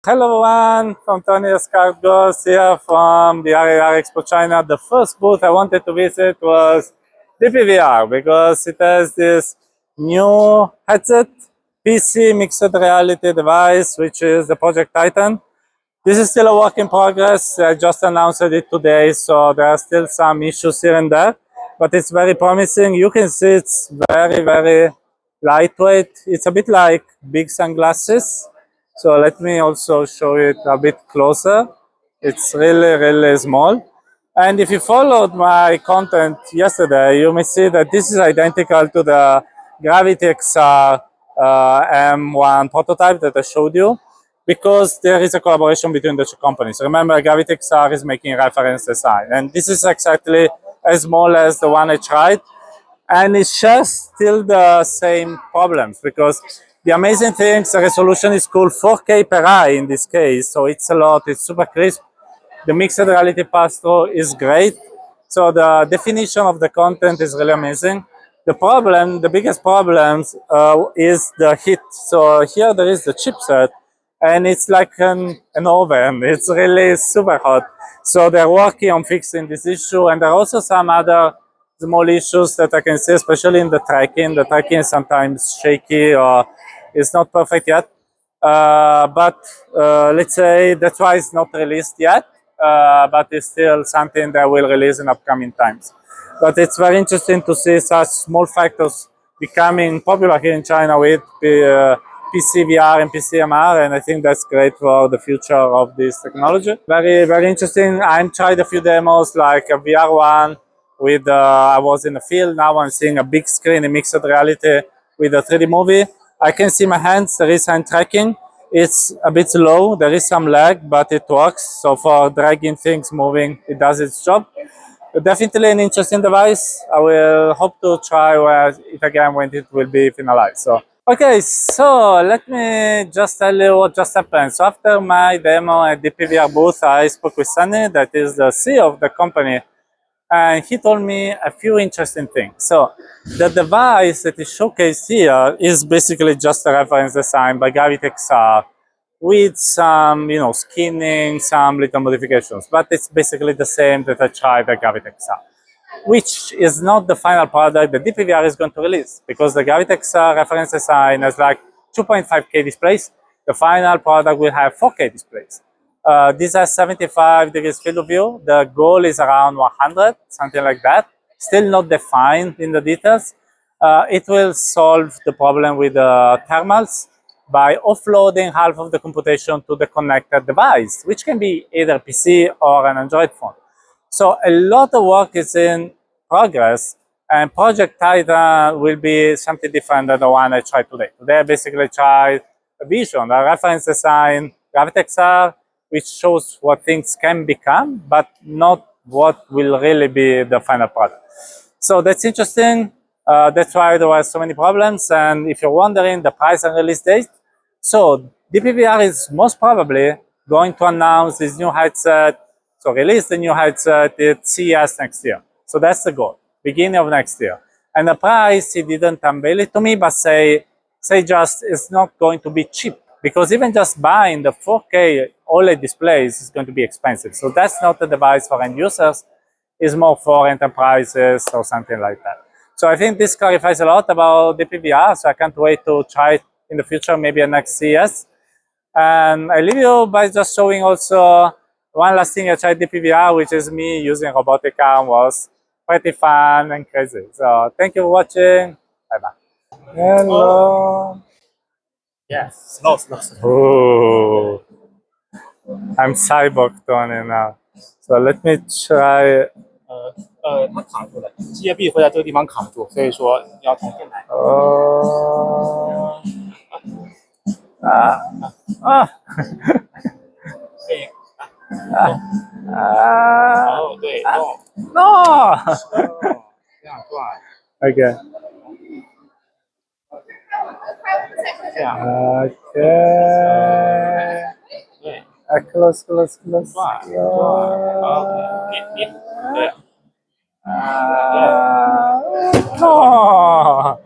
Hello everyone, from Tony Escargos here from the VR AR Expo China. The first booth I wanted to visit was DPVR because it has this new headset, PC mixed reality device, which is the Project Titan. This is still a work in progress. I just announced it today, so there are still some issues here and there, but it's very promising. You can see it's very lightweight. It's a bit like big sunglasses. So let me also show it a bit closer. It's really small. And if you followed my content yesterday, you may see that this is identical to the GravityXR M1 prototype that I showed you, because there is a collaboration between the two companies. Remember, GravityXR is making reference design, and this is exactly as small as the one I tried, and it shares still the same problems, because the amazing thing is the resolution is cool, 4K per eye in this case, so it's a lot, it's super crisp. The mixed reality pass-through is great, so the definition of the content is really amazing. The biggest problem is the heat. So here there is the chipset, and it's like an oven. It's really super hot. So they're working on fixing this issue, and there are also some other small issues that I can see, especially in the tracking. The tracking is sometimes shaky or it's not perfect yet. But let's say that's why it's not released yet, but it's still something that will release in upcoming times. But it's very interesting to see such small factors becoming popular here in China with PC VR and PC MR, and I think that's great for the future of this technology. Very interesting. I've tried a few demos, like a VR one with, I was in the field, now I'm seeing a big screen in mixed reality with a 3D movie. I can see my hands, there is hand tracking. It's a bit slow, there is some lag, but it works. So for dragging things, moving, it does its job. Definitely an interesting device. I will hope to try it again when it will be finalized. So, okay, so let me just tell you what just happened. So after my demo at the DPVR booth, I spoke with Sunny, that is the CEO of the company, and he told me a few interesting things. So the device that is showcased here is basically just a reference design by GravityXR with some, skinning, some little modifications, but it's basically the same that I tried at GravityXR, which is not the final product that DPVR is going to release, because the GravityXR reference design has like 2.5K displays. The final product will have 4K displays. This has 75 degrees field of view. The goal is around 100, something like that. Still not defined in the details. It will solve the problem with the thermals by offloading half of the computation to the connected device, which can be either PC or an Android phone. So a lot of work is in progress, and Project Titan will be something different than the one I tried today. Today I basically tried a vision, a reference design, GravityXR, which shows what things can become, but not what will really be the final product. So that's interesting. That's why there were so many problems. And if you're wondering the price and release date, so DPVR is most probably going to announce this new headset, so release the new headset at CES next year. So that's the goal, beginning of next year. And the price, he didn't unveil it to me, but say just it's not going to be cheap, because even just buying the 4K OLED displays is going to be expensive. So that's not a device for end users, it's more for enterprises or something like that. So I think this clarifies a lot about DPVR, so I can't wait to try it in the future, maybe at next CES. And I leave you by just showing also one last thing I tried DPVR, which is me using robotic arm. Was pretty fun and crazy. So thank you for watching. Bye-bye. Hello. Yes, slow. Oh, I'm cyborg Tony now. So let me try. 它卡住了，接臂会在这个地方卡住，所以说你要从电台。Oh. Ah. 对，啊。哦，对，动， No. 这样转， Okay. 这样， Okay. 对， Close. 转，OK，对。No.